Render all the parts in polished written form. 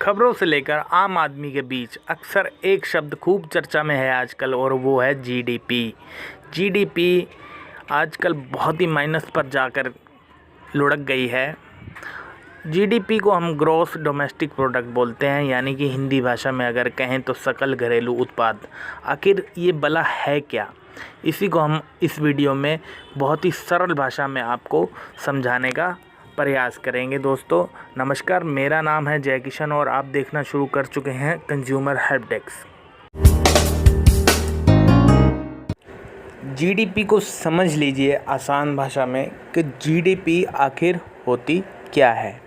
खबरों से लेकर आम आदमी के बीच अक्सर एक शब्द खूब चर्चा में है आजकल, और वो है जीडीपी। जीडीपी आजकल बहुत ही माइनस पर जाकर लुढ़क गई है। जीडीपी को हम ग्रॉस डोमेस्टिक प्रोडक्ट बोलते हैं, यानी कि हिंदी भाषा में अगर कहें तो सकल घरेलू उत्पाद। आखिर ये भला है क्या? इसी को हम इस वीडियो में बहुत ही सरल भाषा में आपको समझाने का प्रयास करेंगे। दोस्तों नमस्कार, मेरा नाम है जय किशन और आप देखना शुरू कर चुके हैं कंज्यूमर हेल्प डेस्क। जीडीपी को समझ लीजिए आसान भाषा में कि जीडीपी आखिर होती क्या है।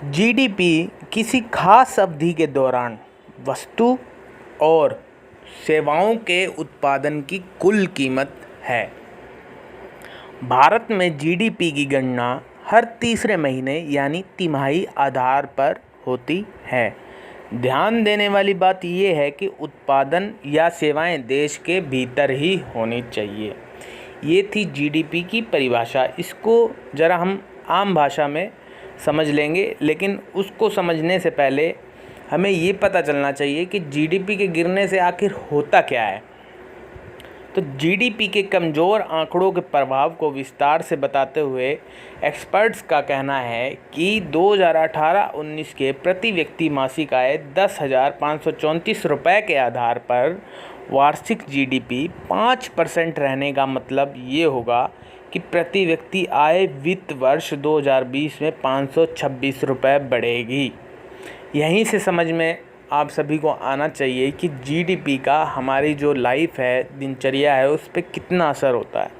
जीडीपी किसी खास अवधि के दौरान वस्तु और सेवाओं के उत्पादन की कुल कीमत है। भारत में जीडीपी की गणना हर तीसरे महीने यानी तिमाही आधार पर होती है। ध्यान देने वाली बात यह है कि उत्पादन या सेवाएं देश के भीतर ही होनी चाहिए। ये थी जीडीपी की परिभाषा। इसको ज़रा हम आम भाषा में समझ लेंगे, लेकिन उसको समझने से पहले हमें ये पता चलना चाहिए कि जीडीपी के गिरने से आखिर होता क्या है। तो जीडीपी के कमज़ोर आंकड़ों के प्रभाव को विस्तार से बताते हुए एक्सपर्ट्स का कहना है कि 2018-19 के प्रति व्यक्ति मासिक आय 10,534 रुपये के आधार पर वार्षिक जीडीपी 5% रहने का मतलब ये होगा कि प्रति व्यक्ति आय वित्त वर्ष 2020 में 526 रुपये बढ़ेगी। यहीं से समझ में आप सभी को आना चाहिए कि जीडीपी का हमारी जो लाइफ है, दिनचर्या है, उस पर कितना असर होता है।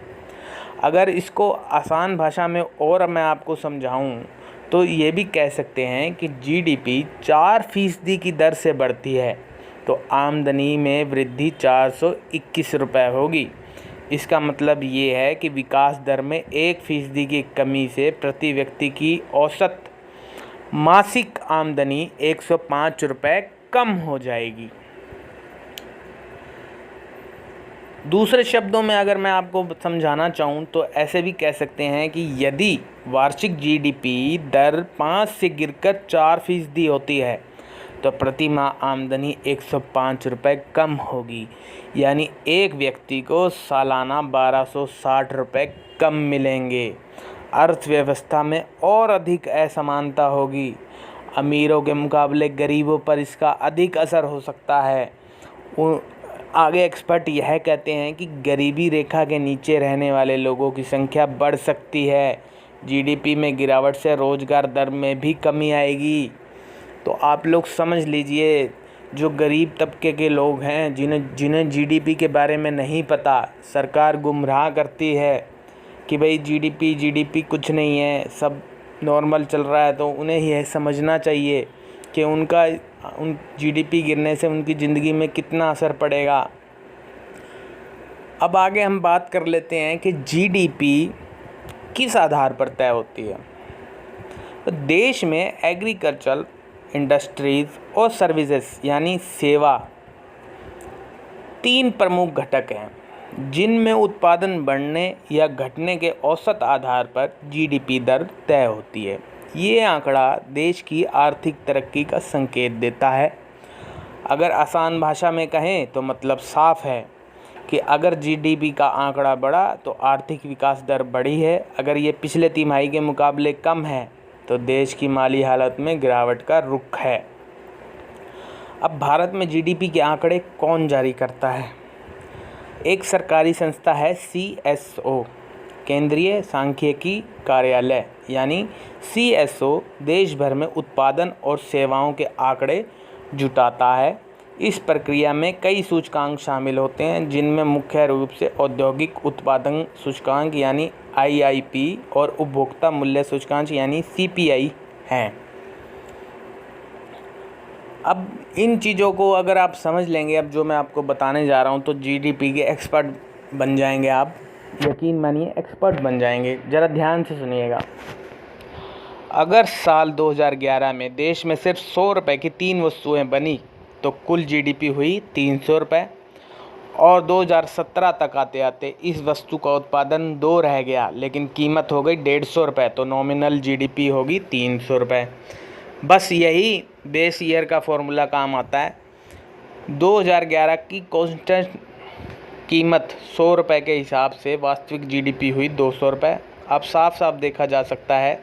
अगर इसको आसान भाषा में और मैं आपको समझाऊं तो ये भी कह सकते हैं कि जीडीपी 4% की दर से बढ़ती है तो आमदनी में वृद्धि 421 रुपये होगी। इसका मतलब ये है कि विकास दर में 1% की कमी से प्रति व्यक्ति की औसत मासिक आमदनी 105 रुपये कम हो जाएगी। दूसरे शब्दों में अगर मैं आपको समझाना चाहूँ तो ऐसे भी कह सकते हैं कि यदि वार्षिक जीडीपी दर 5 से गिरकर 4% होती है तो प्रति माह आमदनी 105 रुपये कम होगी, यानी एक व्यक्ति को सालाना 1260 रुपये कम मिलेंगे। अर्थव्यवस्था में और अधिक असमानता होगी। अमीरों के मुकाबले गरीबों पर इसका अधिक असर हो सकता है। आगे एक्सपर्ट यह कहते हैं कि गरीबी रेखा के नीचे रहने वाले लोगों की संख्या बढ़ सकती है। जीडीपी में गिरावट से रोजगार दर में भी कमी आएगी। तो आप लोग समझ लीजिए, जो गरीब तबके के लोग हैं, जिन्हें जीडीपी के बारे में नहीं पता, सरकार गुमराह करती है कि भाई जीडीपी कुछ नहीं है, सब नॉर्मल चल रहा है, तो उन्हें यह समझना चाहिए कि उन जीडीपी गिरने से उनकी ज़िंदगी में कितना असर पड़ेगा। अब आगे हम बात कर लेते हैं कि जीडीपी किस आधार पर तय होती है। तो देश में एग्रीकल्चर, इंडस्ट्रीज़ और सर्विसेज यानी सेवा 3 प्रमुख घटक हैं जिनमें उत्पादन बढ़ने या घटने के औसत आधार पर जीडीपी दर तय होती है। ये आंकड़ा देश की आर्थिक तरक्की का संकेत देता है। अगर आसान भाषा में कहें तो मतलब साफ है कि अगर जीडीपी का आंकड़ा बढ़ा तो आर्थिक विकास दर बढ़ी है। अगर ये पिछले तिमाही के मुकाबले कम है तो देश की माली हालत में गिरावट का रुख है। अब भारत में जीडीपी के आंकड़े कौन जारी करता है? एक सरकारी संस्था है सीएसओ, केंद्रीय सांख्यिकी कार्यालय यानी सीएसओ देश भर में उत्पादन और सेवाओं के आंकड़े जुटाता है। इस प्रक्रिया में कई सूचकांक शामिल होते हैं, जिनमें मुख्य रूप से औद्योगिक उत्पादन सूचकांक यानी आईआईपी और उपभोक्ता मूल्य सूचकांक यानी सीपीआई हैं। अब इन चीज़ों को अगर आप समझ लेंगे, अब जो मैं आपको बताने जा रहा हूँ, तो जीडीपी के एक्सपर्ट बन जाएंगे आप। यकीन मानिए एक्सपर्ट बन जाएंगे। ज़रा ध्यान से सुनिएगा। अगर साल 2011 में देश में सिर्फ 100 रुपये की 3 वस्तुएं बनी तो कुल जीडीपी हुई 300 रुपये, और 2017 तक आते आते इस वस्तु का उत्पादन 2 रह गया, लेकिन कीमत हो गई 150 रुपये, तो नॉमिनल जीडीपी होगी 300 रुपये। बस यही बेस ईयर का फॉर्मूला काम आता है। 2011 की कांस्टेंट कीमत 100 रुपये के हिसाब से वास्तविक जीडीपी हुई 200 रुपये। अब साफ साफ देखा जा सकता है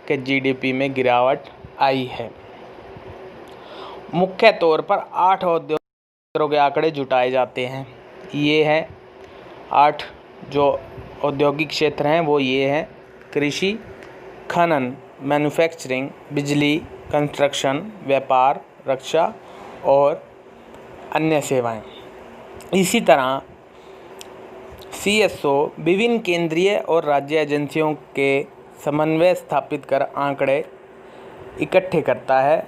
कि जीडीपी में गिरावट आई है। मुख्य तौर पर 8 औद्योगिक क्षेत्रों के आंकड़े जुटाए जाते हैं। ये हैं 8 जो औद्योगिक क्षेत्र हैं, वो ये हैं: कृषि, खनन, मैन्युफैक्चरिंग, बिजली, कंस्ट्रक्शन, व्यापार, रक्षा और अन्य सेवाएं। इसी तरह CSO विभिन्न केंद्रीय और राज्य एजेंसियों के समन्वय स्थापित कर आंकड़े इकट्ठे करता है।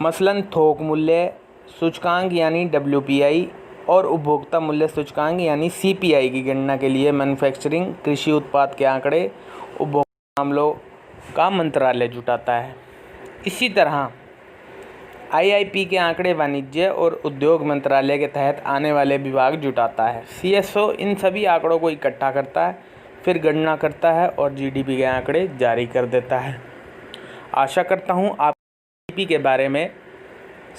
मसलन थोक मूल्य सूचकांक यानी WPI और उपभोक्ता मूल्य सूचकांक यानी CPI की गणना के लिए मैन्युफैक्चरिंग, कृषि उत्पाद के आंकड़े उपभोक्ता मामलों का मंत्रालय जुटाता है। इसी तरह IIP के आंकड़े वाणिज्य और उद्योग मंत्रालय के तहत आने वाले विभाग जुटाता है। CSO इन सभी आंकड़ों को इकट्ठा करता है, फिर गणना करता है और GDP के आंकड़े जारी कर देता है। आशा करता हूँ आप GDP के बारे में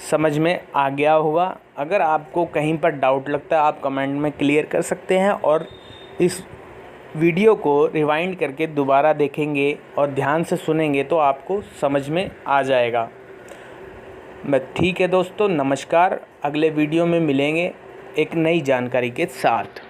समझ में आ गया होगा। अगर आपको कहीं पर डाउट लगता है आप कमेंट में क्लियर कर सकते हैं, और इस वीडियो को रिवाइंड करके दोबारा देखेंगे और ध्यान से सुनेंगे तो आपको समझ में आ जाएगा। ठीक है दोस्तों, नमस्कार। अगले वीडियो में मिलेंगे एक नई जानकारी के साथ।